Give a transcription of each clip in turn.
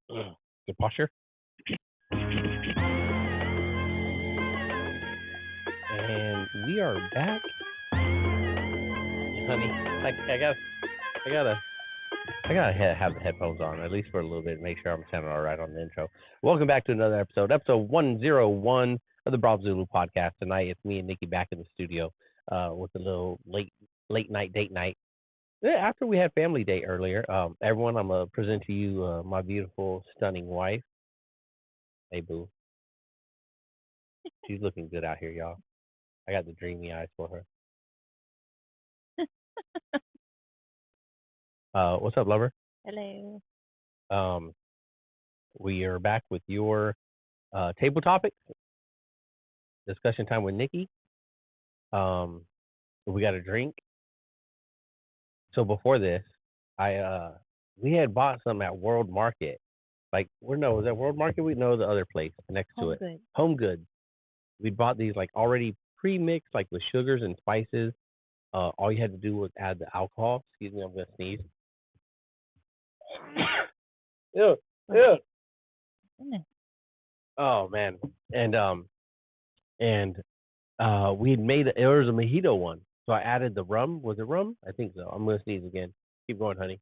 Good posture. And we are back, honey. I gotta, have the headphones on at least for a little bit, make sure I'm sounding all right on the intro. Welcome back to another episode 101 of the Bravo Zulu podcast. Tonight it's me and Nikki back in the studio, with a little late night date night. Yeah, after we had family day earlier, everyone, I'm gonna present to you my beautiful, stunning wife. Hey, boo, she's looking good out here, y'all. I got the dreamy eyes for her. What's up, lover? Hello. Um, we are back with your table topics discussion time with Nikki. Um, we got a drink. So before this, I we had bought some at World Market. Like, where no, was that World Market? We know the other place next to Home it. good. Home Goods. We bought these like already pre-mixed, like with sugars and spices. All you had to do was add the alcohol. Excuse me, I'm gonna sneeze. Ew, ew. Oh man, and we had made it was a mojito one, so I added the rum. Was it rum? I think so. I'm gonna sneeze again. Keep going, honey.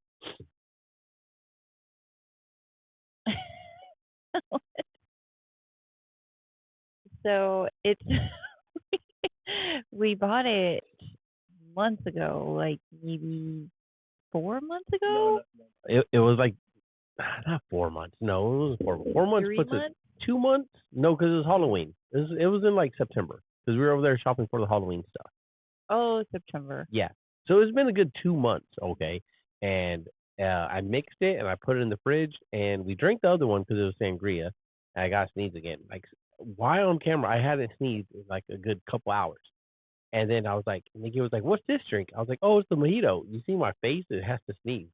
So it's we bought it months ago, like maybe 4 months ago. It was like not 4 months. No, it was 4 months. 3 months. 2 months. No, because it was Halloween. It was in like September because we were over there shopping for the Halloween stuff. Oh, September. Yeah. So it's been a good 2 months, okay. And I mixed it and I put it in the fridge and we drank the other one because it was sangria. And I got sneezed again. Like, why on camera? I hadn't sneezed in like a good couple hours. And then I was like, Nikki was like, "What's this drink?" I was like, "Oh, it's the mojito. You see my face? It has to sneeze."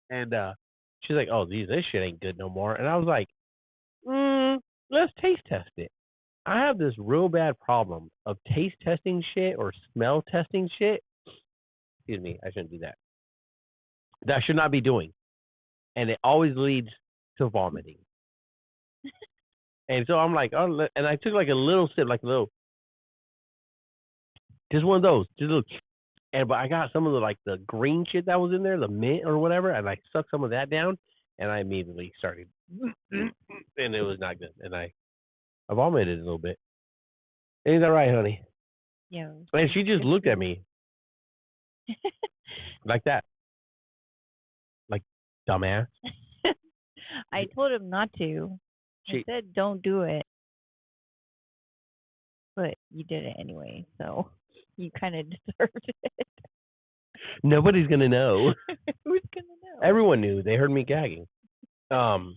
And she's like, "Oh, this shit ain't good no more." And I was like, let's taste test it. I have this real bad problem of taste testing shit or smell testing shit. Excuse me, I shouldn't do that. That I should not be doing. And it always leads to vomiting. And so I'm like, oh, and I took like a little sip, like a little, just one of those, just a little, but I got some of the like the green shit that was in there, the mint or whatever, and I sucked some of that down, and I immediately started, and it was not good, and I vomited a little bit. Ain't that right, honey? Yeah. And she just looked at me like that, like dumbass. I told him not to. I said don't do it, but you did it anyway, so you kind of deserved it. Nobody's gonna know. Who's gonna know? Everyone knew. They heard me gagging. All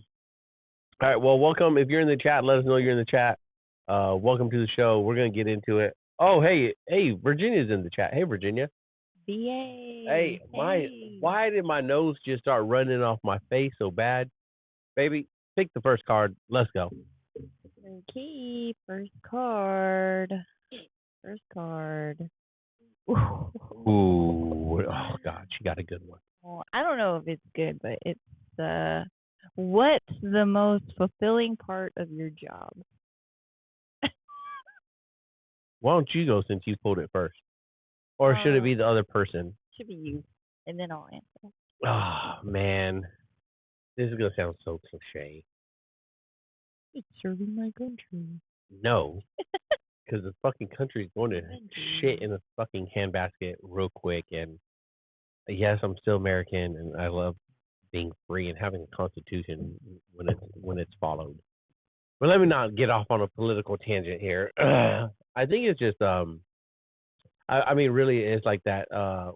right. Well, welcome. If you're in the chat, let us know you're in the chat. Welcome to the show. We're gonna get into it. Oh, hey, Virginia's in the chat. Hey, Virginia. BA. Hey, why did my nose just start running off my face so bad? Baby, pick the first card. Let's go. Okay, first card. Ooh, oh God, she got a good one. Well, I don't know if it's good, but it's what's the most fulfilling part of your job? Why don't you go since you pulled it first? Or should it be the other person? Should be you, and then I'll answer. Oh, man. This is going to sound so cliche. It's serving my country. No. Because the fucking country is going to shit in a fucking handbasket real quick. And yes, I'm still American, and I love being free and having a constitution when it's followed. But let me not get off on a political tangent here. I think it's just I mean, really, it's like that.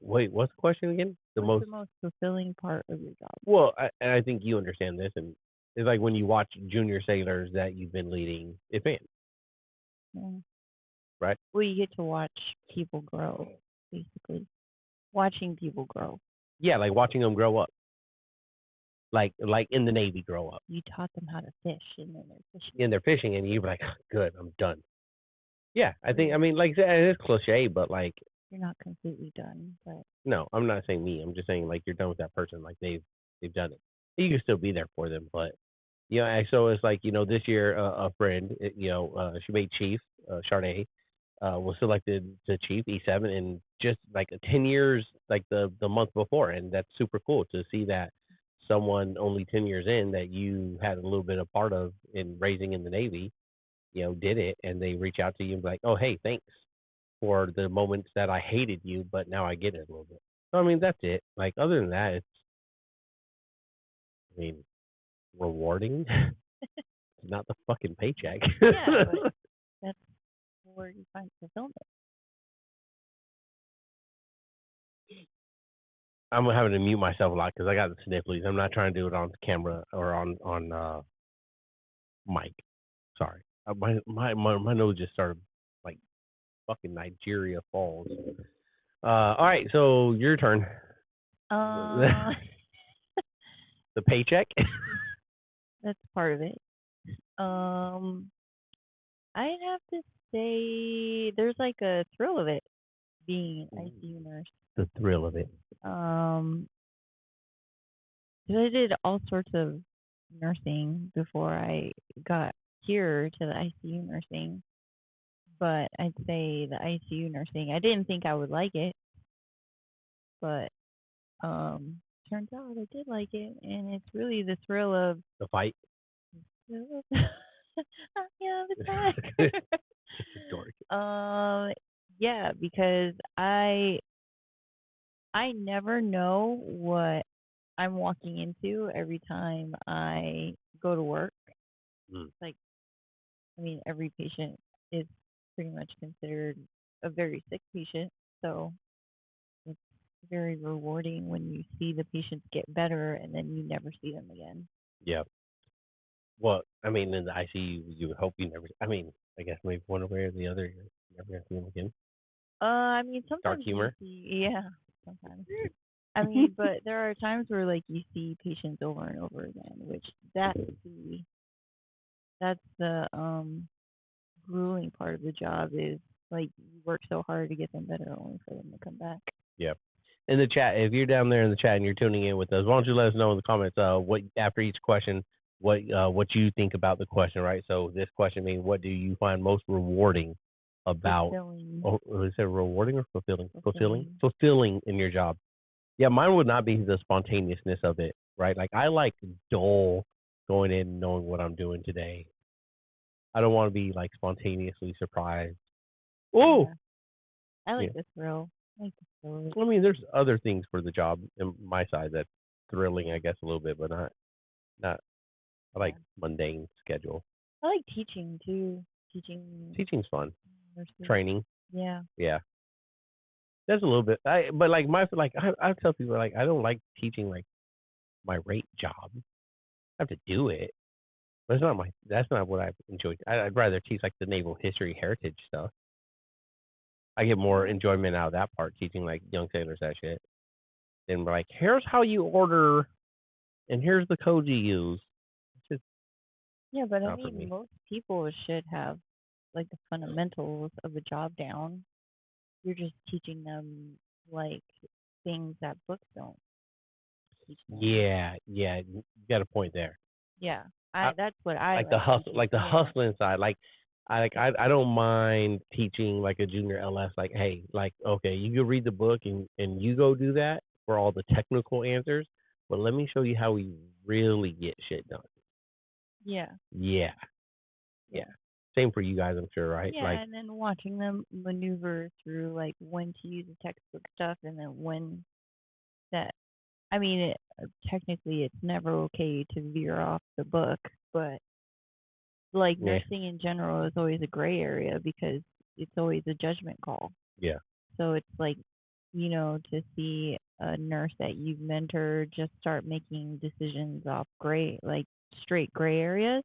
Wait, what's the question again? The most fulfilling part of your job? Well, I think you understand this, and it's like when you watch junior sailors that you've been leading advance. Yeah. Right? Well, you get to watch people grow, basically. Watching people grow. Yeah, like watching them grow up. Like in the Navy grow up. You taught them how to fish, and then they're fishing. And they're fishing, and you're like, good, I'm done. Yeah, I think, I mean, like, it's cliche, but like. You're not completely done, but. No, I'm not saying me. I'm just saying, like, you're done with that person. Like, they've done it. You can still be there for them, but So it's like this year a friend, she made chief, Charday, was selected to chief E7 in just like 10 years, like the month before, and that's super cool to see that someone only 10 years in that you had a little bit of part of in raising in the Navy, did it, and they reach out to you and be like, oh hey, thanks for the moments that I hated you, but now I get it a little bit. So I mean that's it. Like other than that, it's I mean rewarding. It's not the fucking paycheck. Yeah, but that's where you find fulfillment. I'm having to mute myself a lot because I got the sniffles. I'm not trying to do it on camera or on mic. Sorry, my nose just started like fucking Nigeria Falls. All right, so your turn. Uh, The paycheck. that's part of it. Um, I'd have to say there's like a thrill of it being an ICU nurse. The thrill of it. 'Cause I did all sorts of nursing before I got here to the ICU nursing, but I'd say the ICU nursing, I didn't think I would like it, but turns out I did like it, and it's really the thrill of The fight. yeah, the back. Dork. Yeah, because I never know what I'm walking into every time I go to work. Mm. Like, I mean, every patient is pretty much considered a very sick patient, so it's very rewarding when you see the patients get better and then you never see them again. Yeah. Well, I mean, in the ICU, you would hope you never. I mean, I guess maybe one way or the other, you're never gonna see them again. I mean, Dark sometimes you humor. see, yeah, sometimes. I mean, but there are times where like you see patients over and over again, which that's the grueling part of the job is like you work so hard to get them better only for them to come back. Yeah. In the chat, if you're down there in the chat and you're tuning in with us, why don't you let us know in the comments what after each question what you think about the question, right? So this question means what do you find most rewarding about Fulfilling. oh is it rewarding or fulfilling? Fulfilling. Fulfilling in your job. Yeah, mine would not be the spontaneousness of it, right? Like I like dull going in and knowing what I'm doing today. I don't want to be like spontaneously surprised. Oh, Yeah. I yeah. like the thrill. I like the thrill of it. I mean, there's other things for the job in my side that's thrilling, I guess, a little bit, but not. I like Yeah. mundane schedule. I like teaching too. Teaching Teaching's fun. nurses. Training, Yeah. yeah, that's a little bit. But like I tell people like I don't like teaching like my rate job. I have to do it, but it's not my. That's not what I enjoy. I'd rather teach like the naval history heritage stuff. I get more enjoyment out of that part teaching like young sailors that shit. Than like here's how you order, and here's the code you use. It's just Yeah, but I not for mean, me. most people should have like the fundamentals of the job down. You're just teaching them like things that books don't teach them. Yeah, you got a point there. Yeah, I, that's what I like the like hustle, teaching. like the Yeah, hustling side. Like I don't mind teaching like a junior LS. Like, hey, like okay, you can read the book and you go do that for all the technical answers, but let me show you how we really get shit done. yeah, Yeah, yeah. Same for you guys, I'm sure, right? yeah. Like, And then watching them maneuver through like when to use the textbook stuff, and then when that. I mean, technically, it's never okay to veer off the book, but like yeah, nursing in general is always a gray area because it's always a judgment call. yeah, So it's like, to see a nurse that you've mentored just start making decisions off like straight gray areas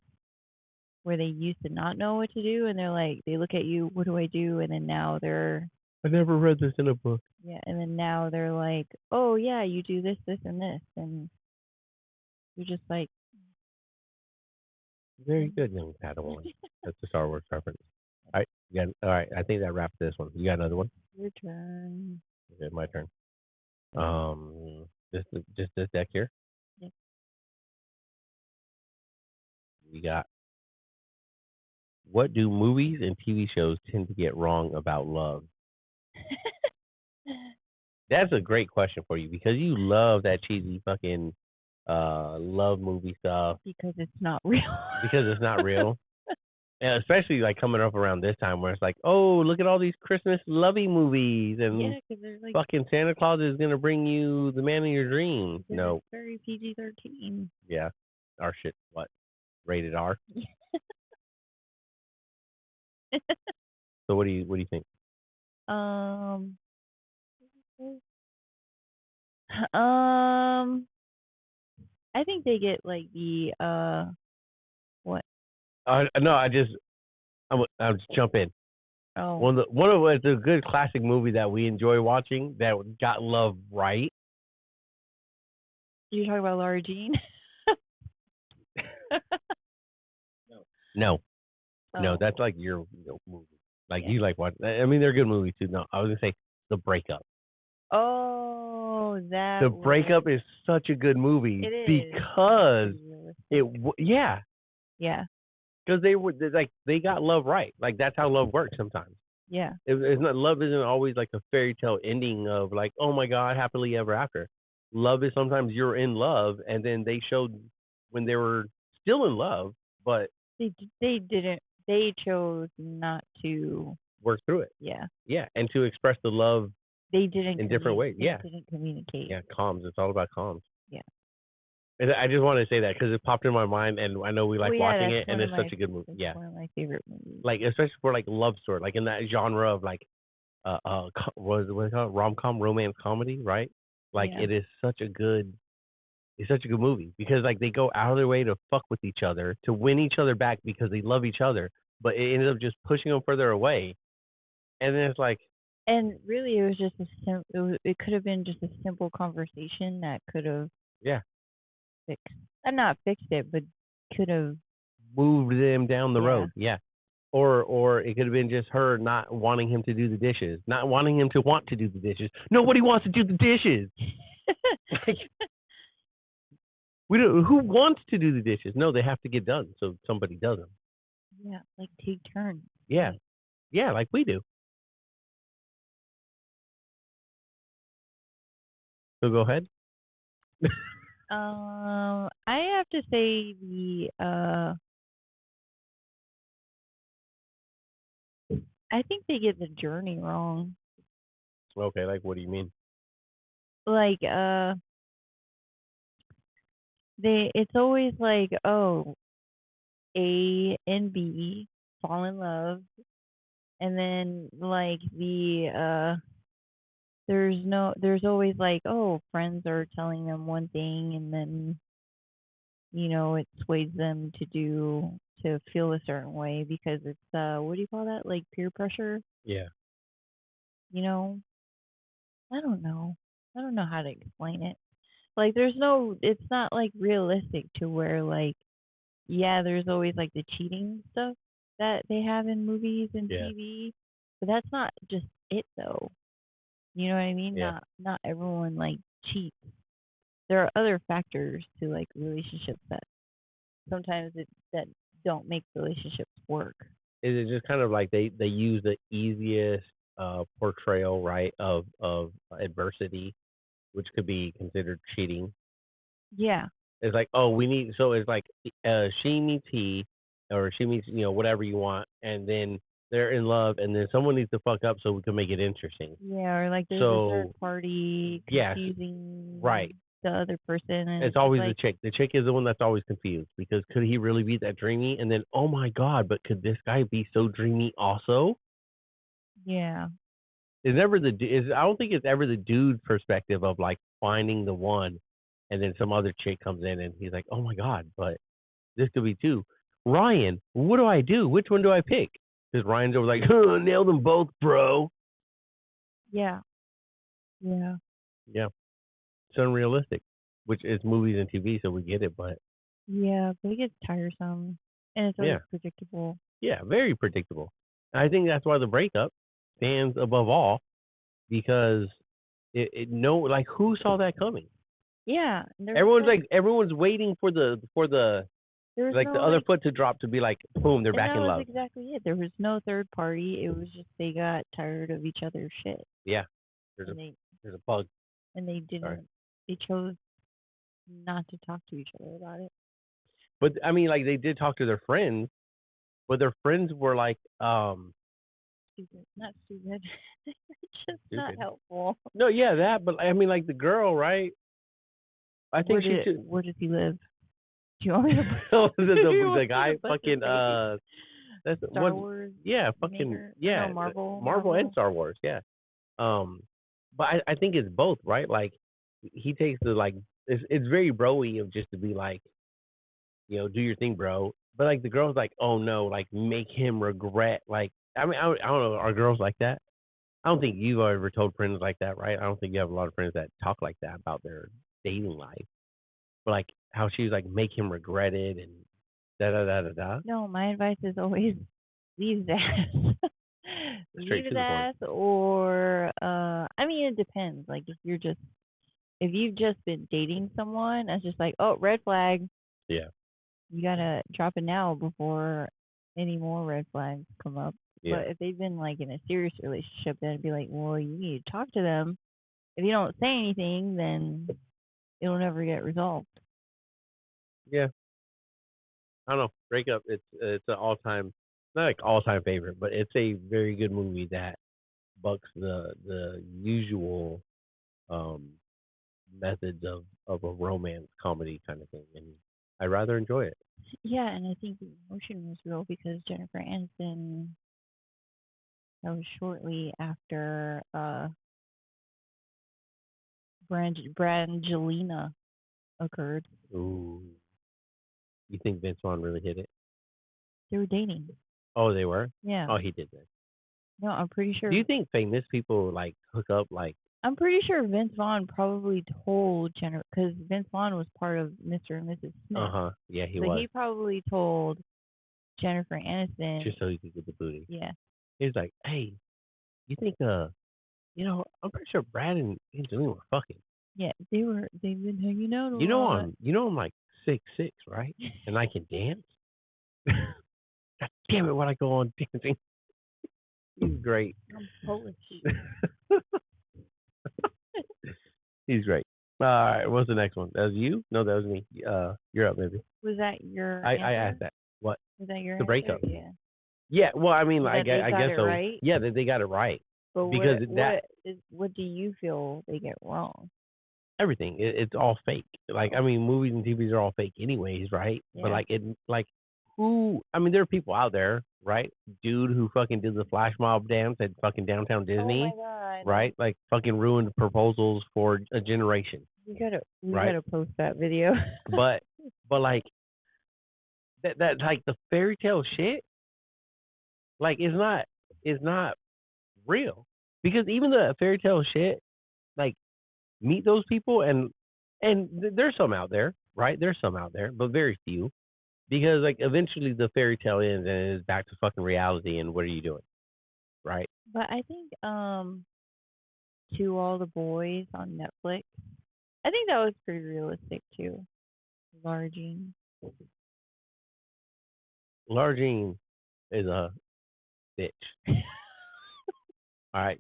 where they used to not know what to do and they're like, they look at you, what do I do? And then now I never read this in a book. yeah, and then now they're like, oh yeah, you do this, this, and this. And you're just like, Very good, young Padawan. That's a Star Wars reference. All right, yeah, all right. I think that wraps this one. You got another one? your turn. Okay, my turn. Just this deck here. Yeah. You got, what do movies and TV shows tend to get wrong about love? That's a great question for you because you love that cheesy fucking love movie stuff Because it's not real. because it's not real. And especially like coming up around this time where it's like, oh, look at all these Christmas lovey movies and Yeah, because there's like fucking Santa Claus is gonna bring you the man of your dreams. they're No, very PG-13. yeah, our shit. What? Rated R. So what do you think? um, um, I think they get like the what? No, I'll just jump in. Oh, One of it's a good classic movie that we enjoy watching that got love right. you're talking about Laura Jean? No, no, Oh, that's like your movie. Like yeah. you like what? I mean, they're good movies too. No, I was gonna say The Breakup. Oh, The that Breakup was is such a good movie it is because pretty realistic. yeah, Yeah, because they got love right. Like that's how love works sometimes. yeah. It's not love isn't always like a fairy tale ending of like, oh my god, happily ever after. Love is sometimes you're in love and then they showed when they were still in love, but They didn't. They chose not to. work through it. Yeah, Yeah, and to express the love they didn't in different ways. They Yeah, didn't communicate. yeah, comms. It's all about comms. Yeah. And I just want to say that because it popped in my mind, and I know we Well, like yeah, watching that's it, and one of it's my such a good movie. that's Yeah, one of my favorite movies. like especially for like love story, like in that genre of like what is it called, rom com, romance comedy, right? Like Yeah. it is such a good, it's such a good movie because like they go out of their way to fuck with each other to win each other back because they love each other, but it ended up just pushing them further away, and then it's like, And really, it was just it could have been just a simple conversation that could have yeah, fixed, not fixed it, but could have, moved them down the yeah. road, yeah. Or it could have been just her not wanting him to do the dishes, not wanting him to want to do the dishes. Nobody wants to do the dishes. Like, we don't. Who wants to do the dishes? No, they have to get done, so somebody does them. Yeah, like take turns. Yeah, Right. yeah, like we do. So go ahead. I have to say I think they get the journey wrong. Okay, like what do you mean? Like it's always like, oh, A and B fall in love, and then like there's always like, oh, friends are telling them one thing, and then it sways them to feel a certain way because it's what do you call that, like peer pressure. Yeah, you know I don't know how to explain it. Like it's not like realistic to where, like, yeah, there's always like the cheating stuff that they have in movies and yeah, TV, but that's not just it though. You know what I mean? yeah. Not everyone like cheats. There are other factors to like relationships that sometimes that don't make relationships work. Is it just kind of like they use the easiest portrayal, right, of adversity, which could be considered cheating. Yeah. It's like, oh, we need. So it's like, she meets he, or she meets whatever you want, and then they're in love, and then someone needs to fuck up so we can make it interesting. Yeah, or like there's a third So party yes, right. confusing the other person, and It's it's just always the like, chick. The chick is the one that's always confused because could he really be that dreamy? And then, oh my god, but could this guy be so dreamy also? yeah, It's never I don't think it's ever the dude's perspective of like finding the one, and then some other chick comes in and he's like, oh my god, but this could be two. Ryan, what do I do? Which one do I pick? Because Ryan's over like, nail them both, bro. yeah, yeah, Yeah, it's unrealistic, which is movies and TV, so we get it. But yeah, but it gets tiresome, and it's always yeah, predictable. yeah, very predictable. I think that's why the breakup stands above all because it no like who saw that coming? Yeah, and there was Everyone's waiting for the There was Like the no other like, foot to drop to be like, boom, they're and back that in was love. exactly it. There was no third party. It was just they got tired of each other's shit, Yeah, there's a and they there's a bug. and they Sorry, didn't. They chose not to talk to each other about it. but I mean, like they did talk to their friends, but their friends were like, Stupid, not stupid. Just not stupid. helpful. No, yeah, that. But I mean, like the girl, right? I think she should. Where does he live? Do you want me to the, do you want the me guy to put his fucking face? that's Star what Wars yeah fucking maker? Or yeah no, Marvel. Marvel and Star Wars, yeah. Um, but I think it's both, right? Like he takes the like it's very broy of just to be like, do your thing, bro. But like the girl's like, oh no, like make him regret. Like I mean, I don't know, are girls like that? I don't think you've ever told friends like that, right? I don't think you have a lot of friends that talk like that about their dating life. But like how she's like make him regret it and da da da da da. No, my advice is always leave his ass. Straight Leave to his the point. ass, or I mean, it depends. Like if you've just been dating someone, that's just like, oh, red flag. Yeah, You gotta drop it now before any more red flags come up. yeah, But if they've been like in a serious relationship, then it'd be like, well, you need to talk to them. If you don't say anything, then it'll never get resolved. yeah. I don't know. Breakup. It's an all time, not like all time favorite, but it's a very good movie that bucks the usual um methods of a romance comedy kind of thing, and I rather enjoy it. Yeah, and I think the emotion was real because Jennifer Aniston, that was shortly after Brangelina occurred. Ooh, you think Vince Vaughn really hit it? They were dating. Oh, they were. Yeah. Oh, he did that. No, I'm pretty sure. Do you think famous people like hook up like? I'm pretty sure Vince Vaughn probably told Jennifer, because Vince Vaughn was part of Mr. and Mrs. Uh Smith. huh. Yeah, he So was. he probably told Jennifer Aniston. Just so he could get the booty. Yeah. He was like, hey, you think I'm pretty sure Brad and Angelina were fucking. Yeah, they've been hanging out a You know lot. I'm like 6'6", right? And I can dance. God damn it, when I go on dancing. He's great. I'm Polish. He's great. All right, what's the next one? That was you? No, that was me. You're up, maybe. Was that your I answer? asked that. What? Was that your The answer? breakup. Yeah. Yeah. Well, I mean, That they I got guess it so. right? Yeah, that they got it right But because what do you feel they get wrong? everything it's all fake. Like I mean, movies and TVs are all fake anyways, right? But Yeah. like who? I mean, there are people out there, right? Dude who fucking did the flash mob dance at fucking downtown Disney, Oh my god. right? Like fucking ruined proposals for a generation, We right? gotta post that video. But like that like the fairy tale shit, like is not real because even the fairy tale shit, like meet those people and there's some out there, right? There's some out there, but very few. Because like eventually the fairy tale ends and it's back to fucking reality and what are you doing? Right? But I think To All the Boys on Netflix. I think that was pretty realistic too. Larging. Largine is a bitch. All right.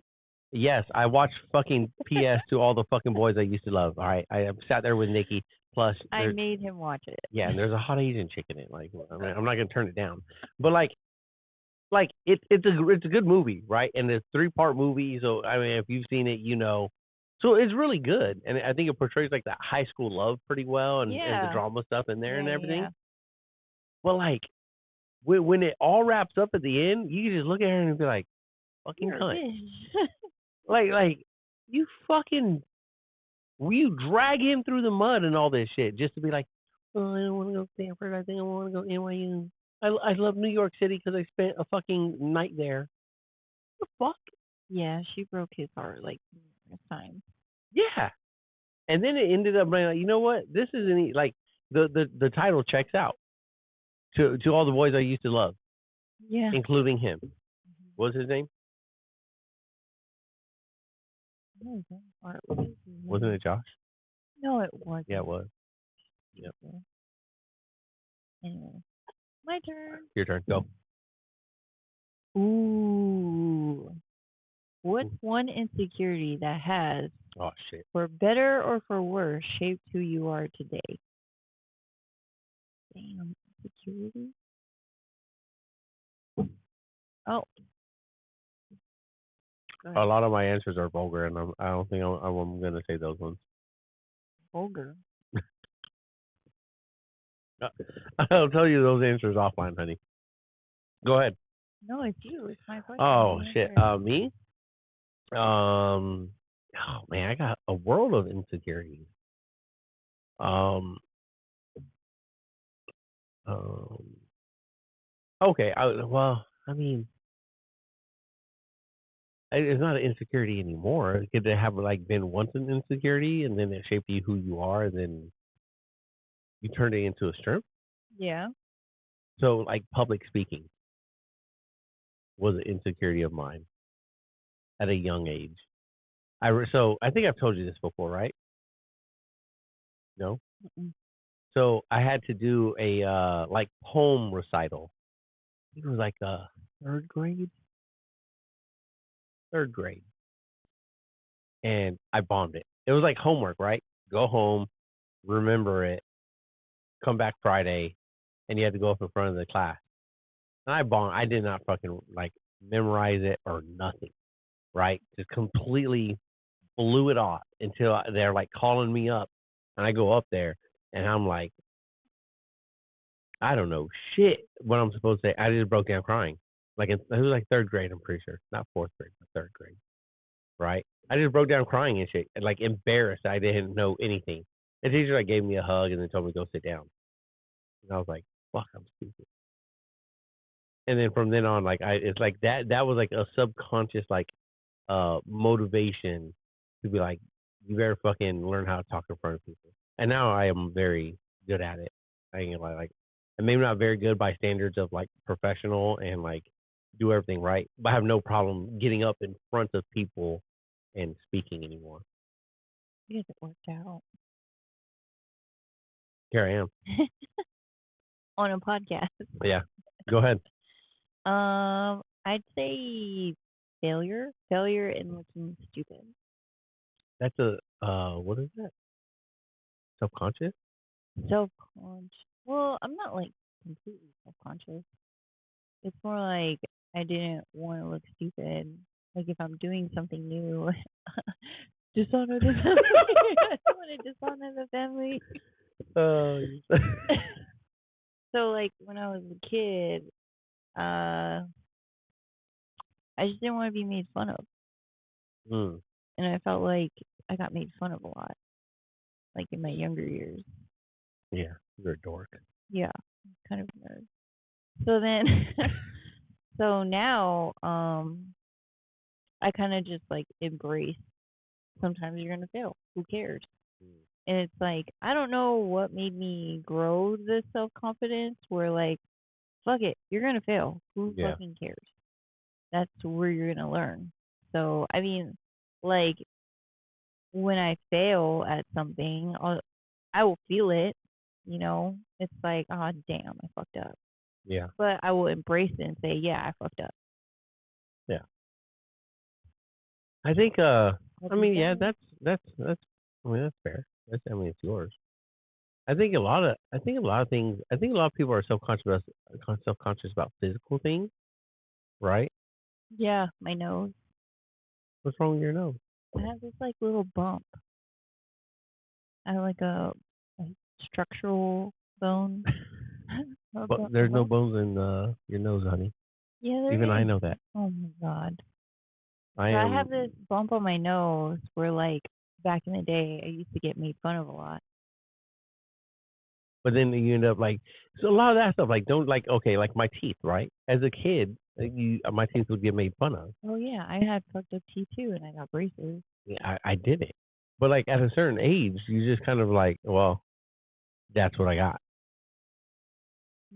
Yes, I watched fucking PS to all the fucking boys I used to love. All right. I sat there with Nikki. Plus, I made him watch it. yeah, and there's a hot Asian chick in it. Like, I mean, I'm not gonna turn it down. But like it's a good movie, right? And it's 3-part movie, so I mean, if you've seen it, you know. So it's really good, and I think it portrays like that high school love pretty well, and the Yeah. drama stuff in there and everything. Yeah. But like when it all wraps up at the end, you can just look at her and be like, "Fucking You're a cunt!" bitch. Like you fucking you drag him through the mud and all this shit just to be like, "Oh, I don't want to go Stanford. I think I want to go NYU. I love New York City because I spent a fucking night there." What the fuck? Yeah, she broke his heart like numerous times. Yeah. And then it ended up being like, you know what? This isn't like the title checks out to all the boys I used to love, Yeah. including him. What's his name? What was that part? What is his Wasn't name? it Josh? No, it wasn't. Yeah, it was. Yep. Anyway, my turn. Your turn. Go. Ooh. What's one insecurity that has, Oh shit. for better or for worse, shaped who you are today? Damn, insecurity? Oh, go A ahead. lot of my answers are vulgar, and I don't think I'm gonna say those ones. Vulgar. I'll tell you those answers offline, honey. Go ahead. No, it's you. It's my question. Oh You shit. answer it. Me. Oh man, I got a world of insecurities. Um. Um. Okay. Well, I mean, it's not an insecurity anymore. Could it have like been once an insecurity, and then it shaped you who you are, and then you turned it into a strength? Yeah. So, like public speaking was an insecurity of mine at a young age. So I think I've told you this before, right? No. Mm-mm. So I had to do a like poem recital. I think it was like third grade, third grade, and I bombed it. It was like homework, right? Go home, remember it, come back Friday, and you had to go up in front of the class. And I bombed. I did not fucking like memorize it or nothing, right? Just completely blew it off until they're like calling me up, and I go up there, and I'm like, I don't know shit what I'm supposed to say. I just broke down crying. It was like third grade, I'm pretty sure, not fourth grade, but third grade, right? I just broke down crying and shit, and like embarrassed. I didn't know anything. The teacher like gave me a hug and then told me to go sit down, and I was like, fuck, I'm stupid. And then from then on, like it's like that was like a subconscious like motivation to be like, you better fucking learn how to talk in front of people. And now I am very good at it. I ain't gonna lie, like, and maybe not very good by standards of like professional and like do everything right, but I have no problem getting up in front of people and speaking anymore. You guys it worked out. Here I am. On a podcast. But yeah, go ahead. I'd say failure. Failure in looking stupid. That's a what is that? Subconscious? Self-conscious. Well, I'm not like completely self-conscious. It's more like I didn't want to look stupid. Like if I'm doing something new, dishonor the family. I don't want to dishonor the family. Uh, So like when I was a kid, I just didn't want to be made fun of, mm, and I felt like I got made fun of a lot, like in my younger years. yeah, you're a dork. Yeah, kind of a nerd. So then, so now, I kind of just like embrace. Sometimes you're gonna fail. Who cares? Mm, And it's like I don't know what made me grow this self confidence. Where like, fuck it, you're gonna fail. Who yeah, fucking cares? That's where you're gonna learn. So I mean, like when I fail at something, I will feel it. You know, it's like, oh damn, I fucked up. yeah, But I will embrace it and say, yeah, I fucked up. yeah. I think I What do you mean yeah, say? that's I mean that's fair. That's I mean it's yours. I think a lot of people are self conscious about physical things, right? Yeah, my nose. What's wrong with your nose? I have this like little bump. I have like a structural bone. But A there's no bump. bones in your nose, honey. Yeah, Even there I is. know that. Oh my god. I So I am have this bump on my nose where like back in the day I used to get made fun of a lot. but then you end up like so a lot of that stuff like don't like okay, like my teeth, right? As a kid, like, my teeth would get made fun of. Oh yeah, I had fucked up teeth too and I got braces. Yeah, I did it. But like at a certain age, you just kind of like, well, that's what I got.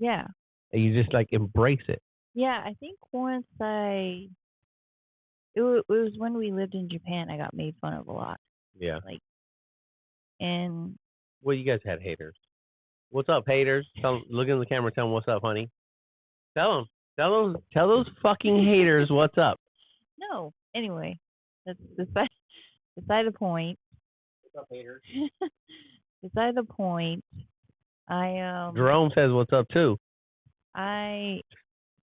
Yeah. And you just like embrace it. Yeah, I think once it was when we lived in Japan I got made fun of a lot. Yeah. Like and Well, you guys had haters. What's up, haters? Look in the camera. Tell them what's up, honey. Tell them. Tell those fucking haters what's up. No. Anyway, that's beside the point. What's up, haters? Beside the point. Jerome says what's up too. I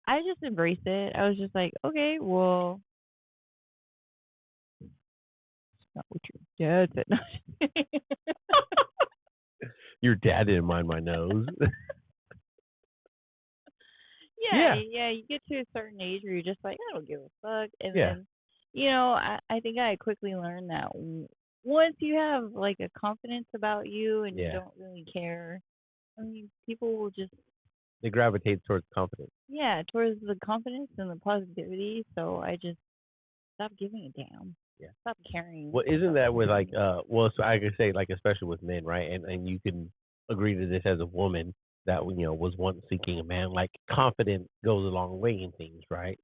just embraced it. I was just like, okay, well, it's not what your dad said. Your dad didn't mind my nose. Yeah. You get to a certain age where you're just like, I don't give a fuck. And then, I think I quickly learned that once you have like a confidence about you and you don't really care, I mean, people will just they gravitate towards confidence. Yeah, towards the confidence and the positivity. So I just stopped giving a damn. Yeah. Stop caring. Well, isn't that with like so I could say like especially with men, right? And you can agree to this as a woman that was once seeking a man. Like confidence goes a long way in things, right?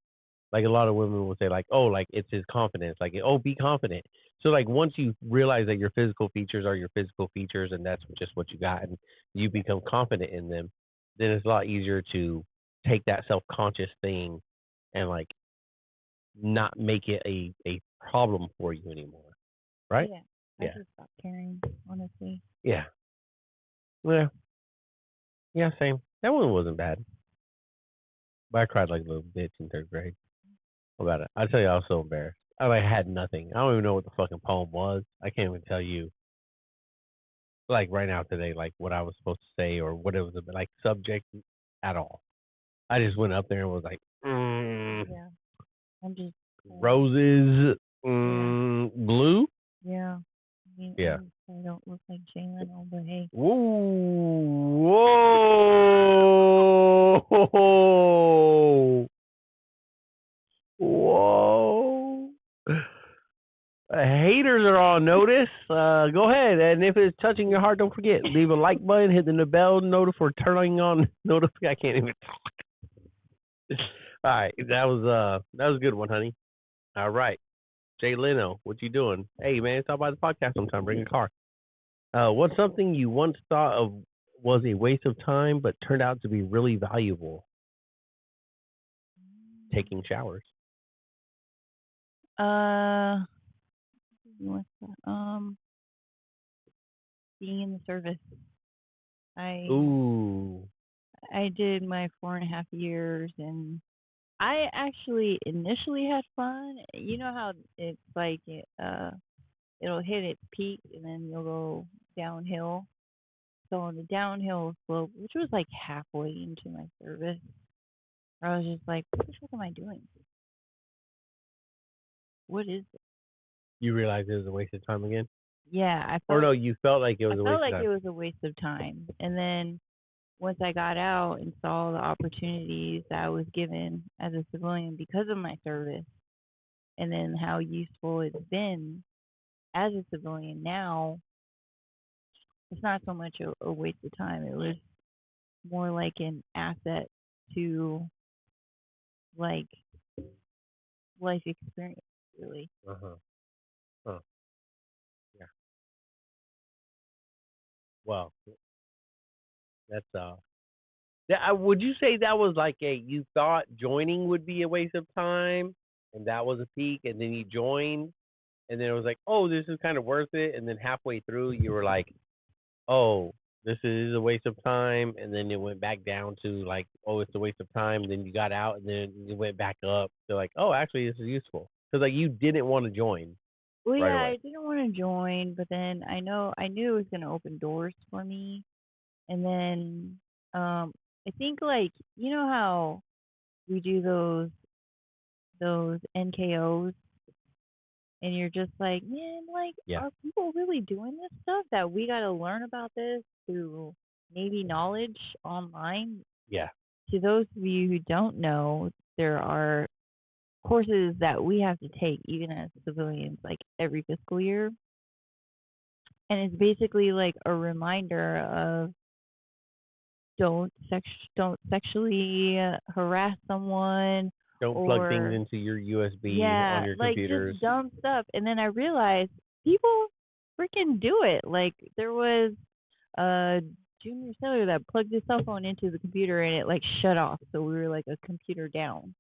Like a lot of women will say like, oh, like it's his confidence, like oh, be confident. So like once you realize that your physical features are your physical features and that's just what you got, and you become confident in them, then it's a lot easier to take that self-conscious thing and like not make it a problem for you anymore, right? I just stopped caring, honestly. Yeah. Yeah, same. That one wasn't bad, but I cried like a little bitch in third grade about it. I tell you, I was so embarrassed. I had nothing. I don't even know what the fucking poem was. I can't even tell you. Like right now today, like what I was supposed to say or what it was like subject at all. I just went up there and was like, Yeah. I'm just roses, blue. Yeah. I mean, Yeah. I don't look like Jay Leno, but hey. Whoa. Whoa. Haters are on notice. Go ahead, and if it's touching your heart, don't forget, leave a like button, hit the bell notice for turning on notification. I can't even talk. All right, that was a good one, honey. All right, Jay Leno, what you doing? Hey man, talk about the podcast sometime. Bring a car. What's something you once thought of was a waste of time, but turned out to be really valuable? Taking showers. What's that? Being in the service. I did my 4.5 years, and I actually initially had fun. You know how it's like it'll hit its peak and then you'll go downhill. So on the downhill slope, which was like halfway into my service, I was just like, what the fuck am I doing? What is it? You realized it was a waste of time again? Yeah, I Or felt. no, you felt like it was a waste of time. I felt like it was a waste of time. And then once I got out and saw the opportunities that I was given as a civilian because of my service, and then how useful it's been as a civilian now, it's not so much a waste of time. It was more like an asset to like life experience, really. Yeah. Well, that's would you say that was like you thought joining would be a waste of time, and that was a peak, and then you joined, and then it was like, oh, this is kind of worth it, and then halfway through you were like, oh, this is a waste of time, and then it went back down to like, oh, it's a waste of time, and then you got out, and then it went back up to like, oh, actually, this is useful, because like you didn't want to join. Well, right yeah, away. I didn't want to join, but then I knew it was going to open doors for me. And then I think like you know how we do those NKOs, and you're just like, man, like are people really doing this stuff that we got to learn about this through maybe knowledge online? Yeah. To those of you who don't know, there are courses that we have to take even as civilians like every fiscal year. And it's basically like a reminder of don't sexually harass someone. Don't plug things into your USB on your computers. Just dumb stuff. And then I realized people freaking do it. Like there was a Junior Sailor that plugged his cell phone into the computer and it like shut off, so we were like a computer down.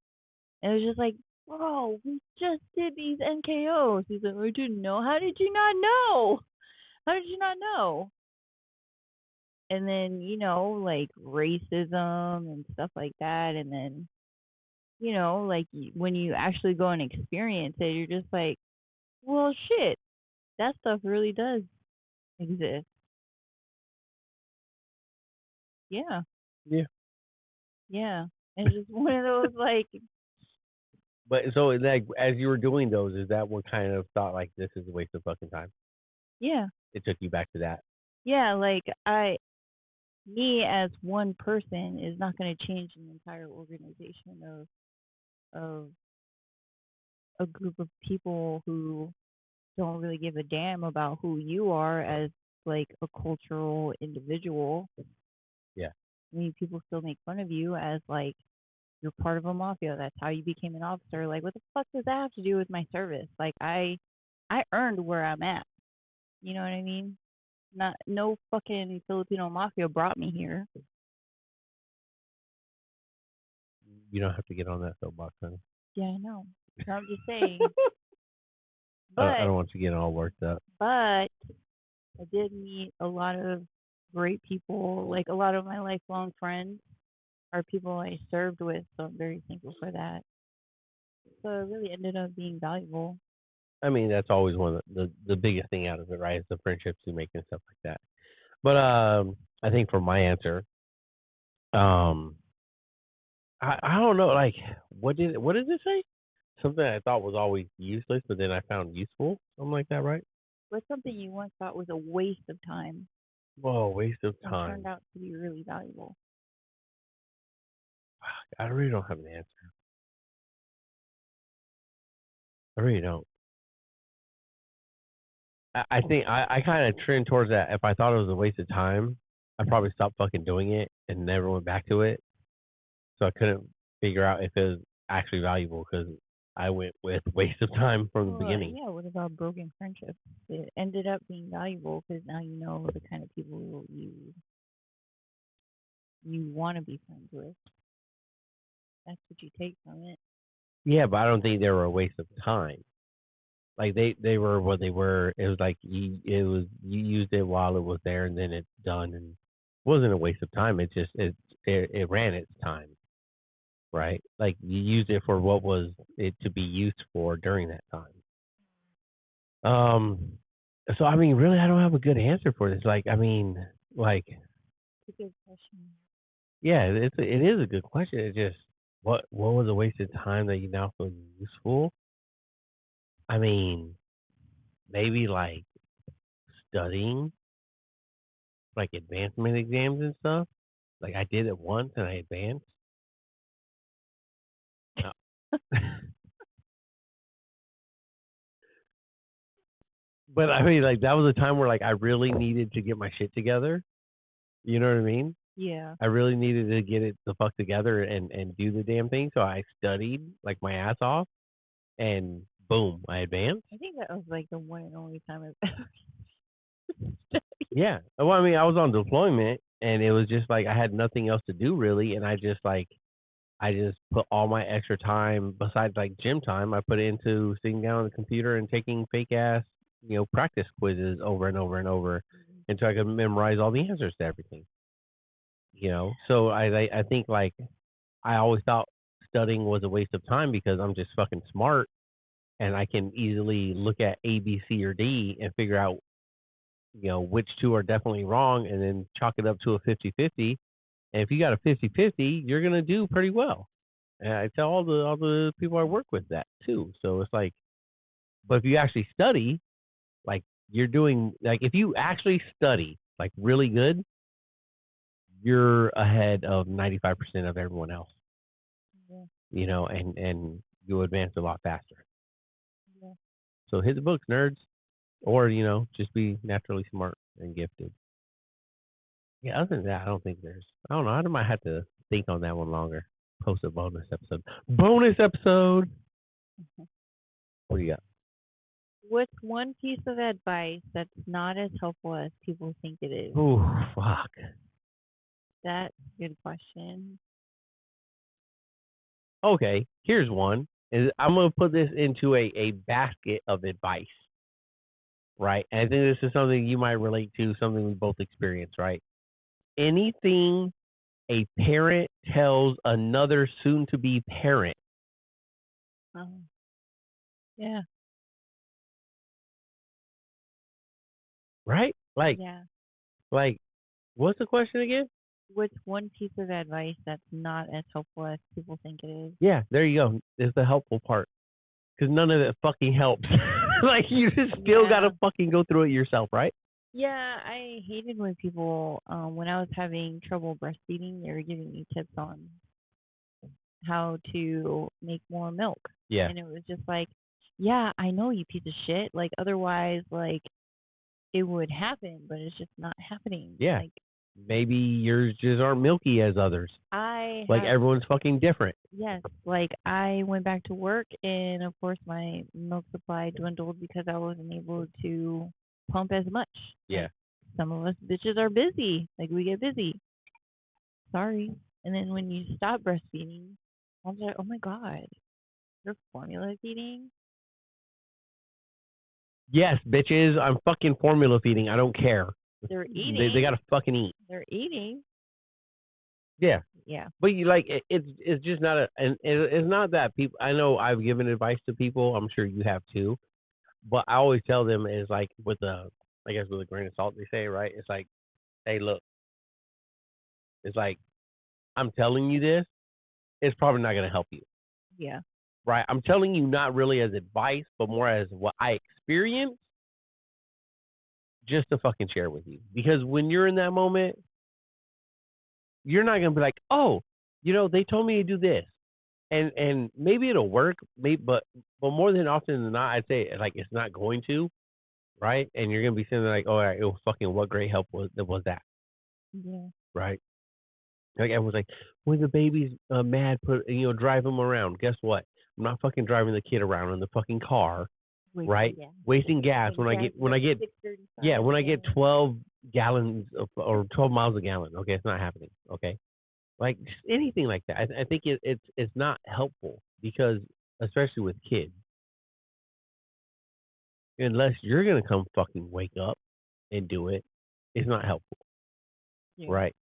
And it was just like, bro, we just did these NKOs. He's like, I didn't know. How did you not know? How did you not know? And then, like racism and stuff like that. And then, like when you actually go and experience it, you're just like, well, shit, that stuff really does exist. Yeah, Yeah. yeah. It's just one of those like, But so like as you were doing those, is that what kind of thought like this is a waste of fucking time? yeah, It took you back to that. yeah. Like me as one person is not going to change an entire organization of a group of people who don't really give a damn about who you are as like a cultural individual. Yeah. I mean, people still make fun of you as like you're part of a mafia. That's how you became an officer. Like, what the fuck does that have to do with my service? Like, I earned where I'm at. You know what I mean? Not no fucking Filipino mafia brought me here. You don't have to get on that soapbox, honey. Yeah, I know. So I'm just saying. I But don't want you getting all worked up. but I did meet a lot of great people. Like a lot of my lifelong friends are people I served with, so I'm very thankful for that. So it really ended up being valuable. I mean, that's always one of the biggest thing out of it, right? Is the friendships you make and stuff like that. But I think for my answer, um, I don't know, like what did it say? Something I thought was always useless, but then I found useful. Something like that, right? What's something you once thought was a waste of time Whoa, waste of and turned time. out to be really valuable? I really don't have an answer. I really don't. I think I kind of trend towards that. If I thought it was a waste of time, I'd probably stop fucking doing it and never went back to it. So I couldn't figure out if it was actually valuable because I went with waste of time from the Well, beginning. yeah, what about broken friendships? It ended up being valuable because now you know the kind of people you want to be friends with. That's what you take from it. Yeah, but I don't think they were a waste of time. Like they were what they were. It was like you used it while it was there and then it's done and it wasn't a waste of time. It just it ran its time, right? Like you used it for what was it to be used for during that time. Um, so I mean, really, I don't have a good answer for this. Like, I mean, like, It's a good question. yeah, it is a good question. It's just what was a waste of time that you now feel useful? I mean, maybe like studying, like advancement exams and stuff. Like I did it once and I advanced. Uh, but I mean, like that was a time where like I really needed to get my shit together. You know what I mean? Yeah. I really needed to get it the fuck together and do the damn thing. So I studied like my ass off, and boom, I advanced. I think that was like the one and only time I've ever studied. Yeah. Well, I mean, I was on deployment, and it was just like I had nothing else to do really, and I just put all my extra time besides like gym time, I put it into sitting down on the computer and taking fake ass, practice quizzes over and over and over until I could memorize all the answers to everything. So I think like I always thought studying was a waste of time because I'm just fucking smart and I can easily look at A, B, C, or D and figure out, which two are definitely wrong and then chalk it up to a 50-50. And if you got a 50-50, you're going to do pretty well. And I tell all the people I work with that too. So it's like, but if you actually study, like you're doing, like if you actually study like really good, you're ahead of 95% of everyone else. Yeah. And you'll advance a lot faster. Yeah. So hit the books, nerds, or just be naturally smart and gifted. Yeah, other than that, I don't think there's. I don't know. I might have to think on that one longer. Post a bonus episode. Bonus episode. What do you got? What's one piece of advice that's not as helpful as people think it is? Oh fuck. That's a good question. Okay, here's one. Is I'm gonna put this into a basket of advice, right? And I think this is something you might relate to, something we both experience, right? Anything a parent tells another soon to be parent, Oh, yeah, right? yeah. Like what's the question again? What's one piece of advice that's not as helpful as people think it is? Yeah, there you go. It's the helpful part because none of it fucking helps. Like you just still Yeah. gotta fucking go through it yourself, right? Yeah, I hated when people, when I was having trouble breastfeeding, they were giving me tips on how to make more milk. Yeah, And it was just like, yeah, I know, you piece of shit. Like, otherwise, like, it would happen, but it's just not happening. yeah. Like, Maybe yours just aren't milky as others. I Like have, everyone's fucking different. yes, like, I went back to work, and of course, my milk supply dwindled because I wasn't able to pump as much. Yeah. Like, some of us bitches are busy. Like, we get busy. Sorry. And then when you stop breastfeeding, I was like, oh my God, you're formula feeding? Yes, bitches. I'm fucking formula feeding. I don't care. They're They eating. gotta fucking eat. They're eating. Yeah. Yeah. But you like it's just not a and it's not that people. I know I've given advice to people. I'm sure you have too. But I always tell them is like with a I guess with a grain of salt they say, right? It's like, hey, look, it's like I'm telling you this. It's probably not gonna help you, Yeah. right? I'm telling you not really as advice, but more as what I experienced, just to fucking share with you. Because when you're in that moment, you're not gonna be like, oh, they told me to do this, and maybe it'll work, maybe, but more than often than not, I'd say like it's not going to, right? And you're gonna be sitting there like, oh, all right, it was fucking what great help was that, Yeah. right? Like everyone's like, when the baby's mad, drive him around. Guess what? I'm not fucking driving the kid around in the fucking car, Wasting right? gas. Wasting gas And gas is when I like get yeah, 6.35 when a I get gallon. 12 gallons or 12 miles a gallon. Okay, it's not happening. Okay, like just anything like that. I think it's not helpful because especially with kids, unless you're gonna come fucking wake up and do it, it's not helpful, Yeah. right?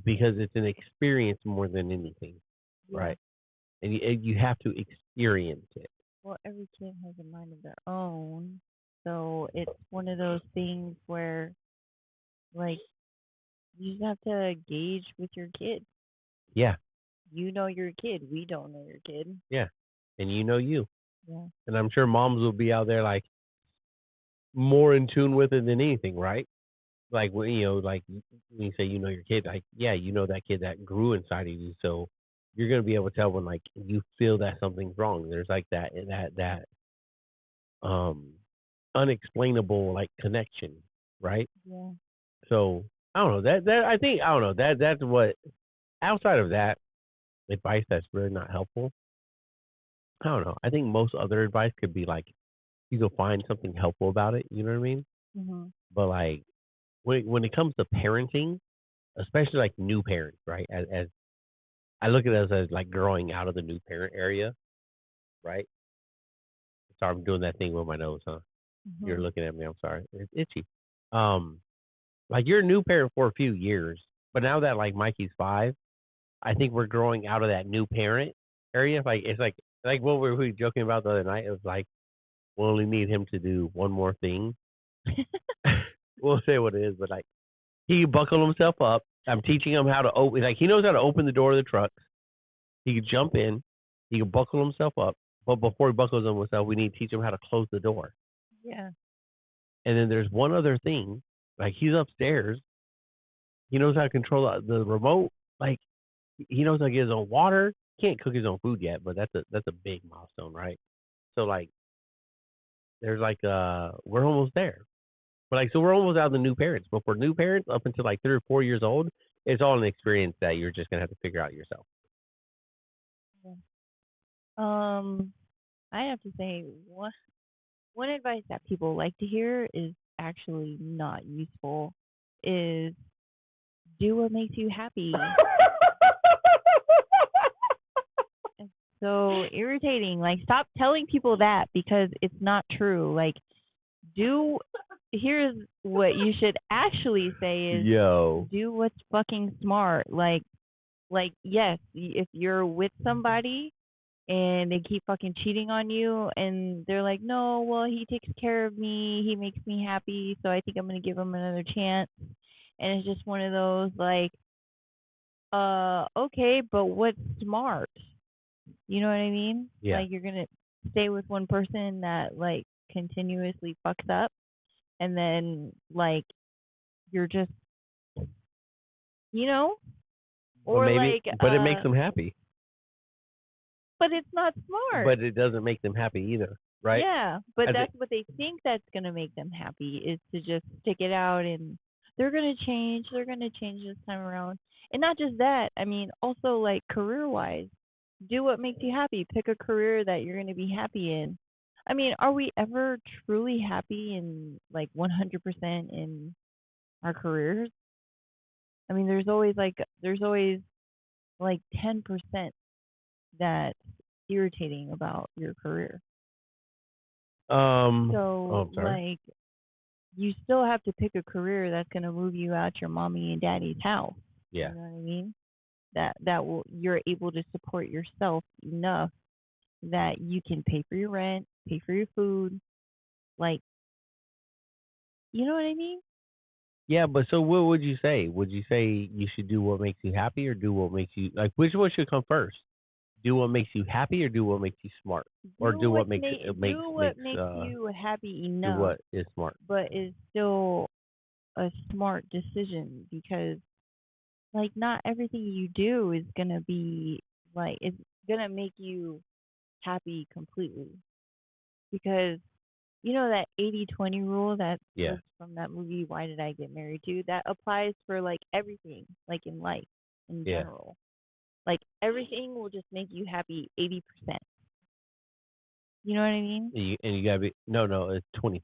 Because it's an experience more than anything, Yeah. right? And you have to experience it. Well, every kid has a mind of their own. So it's one of those things where, like, you just have to gauge with your kid. Yeah, You know your kid. We don't know your kid. yeah, and you know you, Yeah. and I'm sure moms will be out there like more in tune with it than anything, right? Like when like when you say you know your kid, like yeah, you know that kid that grew inside of you, so you're gonna be able to tell when like you feel that something's wrong. There's like that um unexplainable like connection, right? Yeah. So I don't know that I think I don't know that's what outside of that advice that's really not helpful. I don't know. I think most other advice could be like you can find something helpful about it. You know what I mean? Mhm. But like when it comes to parenting, especially like new parents, right? As I look at it as like growing out of the new parent area, right? Sorry, I'm doing that thing with my nose, huh? You're Mhm. looking at me. I'm sorry. It's itchy. Um, like you're a new parent for a few years, but now that like Mikey's 5, I think we're growing out of that new parent area. Like it's like what we were joking about the other night. It was like we only need him to do one more thing. We'll say what it is, but like he buckled himself up. I'm teaching him how to open. Like he knows how to open the door of the truck. He can jump in. He can buckle himself up. But before he buckles himself, we need to teach him how to close the door. Yeah. And then there's one other thing. Like he's upstairs. He knows how to control the remote. Like he knows how to get his own water. Can't cook his own food yet, but that's a big milestone, right? So like there's like we're almost there. But like so we're almost out of the new parents. But for new parents up until like 3 or 4 years old, it's all an experience that you're just gonna have to figure out yourself. Yeah. I have to say one advice that people like to hear is actually not useful is do what makes you happy. It's so irritating. Like, stop telling people that because it's not true. Like, do here's what you should actually say is Yo. do what's fucking smart. Like yes, if you're with somebody and they keep fucking cheating on you and they're like, "No, well, he takes care of me. He makes me happy, so I think I'm going to give him another chance." And it's just one of those like okay, but what's smart? You know what I mean? Yeah. Like you're going to stay with one person that like continuously fucks up and then like you're just you know But or maybe, like but it makes them happy. but it's not smart. But it doesn't make them happy either, right? Yeah, but I that's think, what they think that's going to make them happy is to just stick it out and they're going to change. They're going to change this time around. And not just that, I mean, also like career-wise, do what makes you happy. Pick a career that you're going to be happy in. I mean, are we ever truly happy in like 100% in our careers? I mean, there's always like 10% that's irritating about your career. oh, So I'm sorry. like you still have to pick a career that's going to move you out your mommy and daddy's house. Yeah. You know what I mean? That will you're able to support yourself enough that you can pay for your rent, pay for your food, like you know what I mean? Yeah, but so what would you say? Would you say you should do what makes you happy or do what makes you like which one should come first? Do what makes you happy or do what makes you smart? Or do what makes Do what makes you happy do enough, what is smart? but is still a smart decision because like not everything you do is gonna be like it's gonna make you happy completely because you know that 80/20 rule that Yeah. was from that movie Why Did I Get Married to that applies for like everything like in life in Yeah. general like everything will just make you happy 80%. You know what I mean? You gotta be no, it's 20%.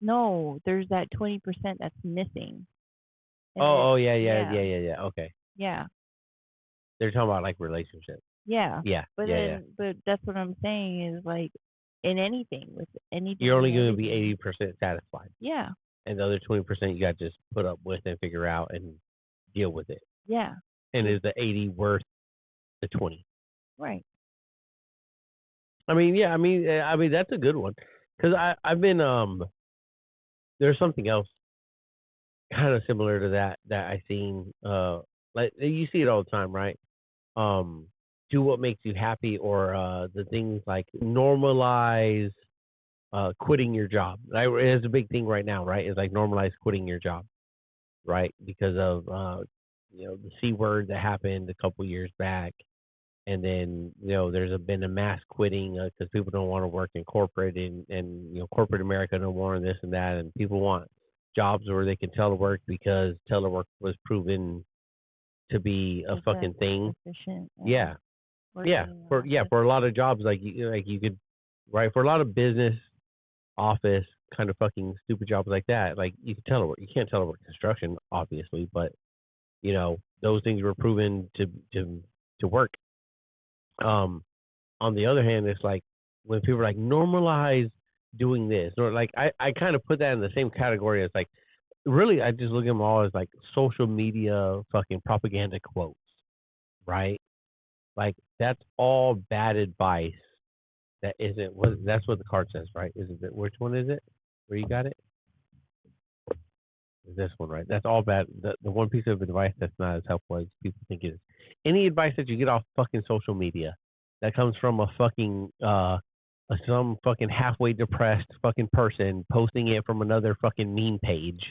No, there's that 20% that's missing and then Oh, yeah, yeah, yeah, yeah, yeah, yeah. Okay. yeah, They're talking about like relationships. yeah, Yeah, but yeah, yeah. then but that's what I'm saying is like in anything with anything You're only and going to be everything 80% satisfied, yeah, and the other 20% you got to just put up with and figure out and deal with it. yeah, And is the 80 worth the 20? right. I mean, yeah, I mean that's a good one because I've been there's something else kind of similar to that I seen like you see it all the time, right? Um, do what makes you happy or the things like normalize quitting your job. Right? It's a big thing right now, right? It's like normalize quitting your job, right? Because of the C word that happened a couple years back, and then there's been a mass quitting because people don't want to work in corporate and corporate America no more and this and that, and people want jobs where they can telework because telework was proven to be a It's fucking thing. efficient and Yeah, working yeah, in the for office. for a lot of jobs like you could right for a lot of business office kind of fucking stupid jobs like that. Like you can telework. You can't telework construction, obviously, but those things were proven to work. Um, on the other hand, it's like when people are like normalize doing this, or like I kind of put that in the same category as like really I just look at them all as like social media fucking propaganda quotes, right? Like that's all bad advice. That isn't what that's what the card says, right? Is it which one is it? Where you got it? This one, right? That's all bad. The one piece of advice that's not as helpful as people think it is. Any advice that you get off fucking social media that comes from a fucking some fucking halfway depressed fucking person posting it from another fucking meme page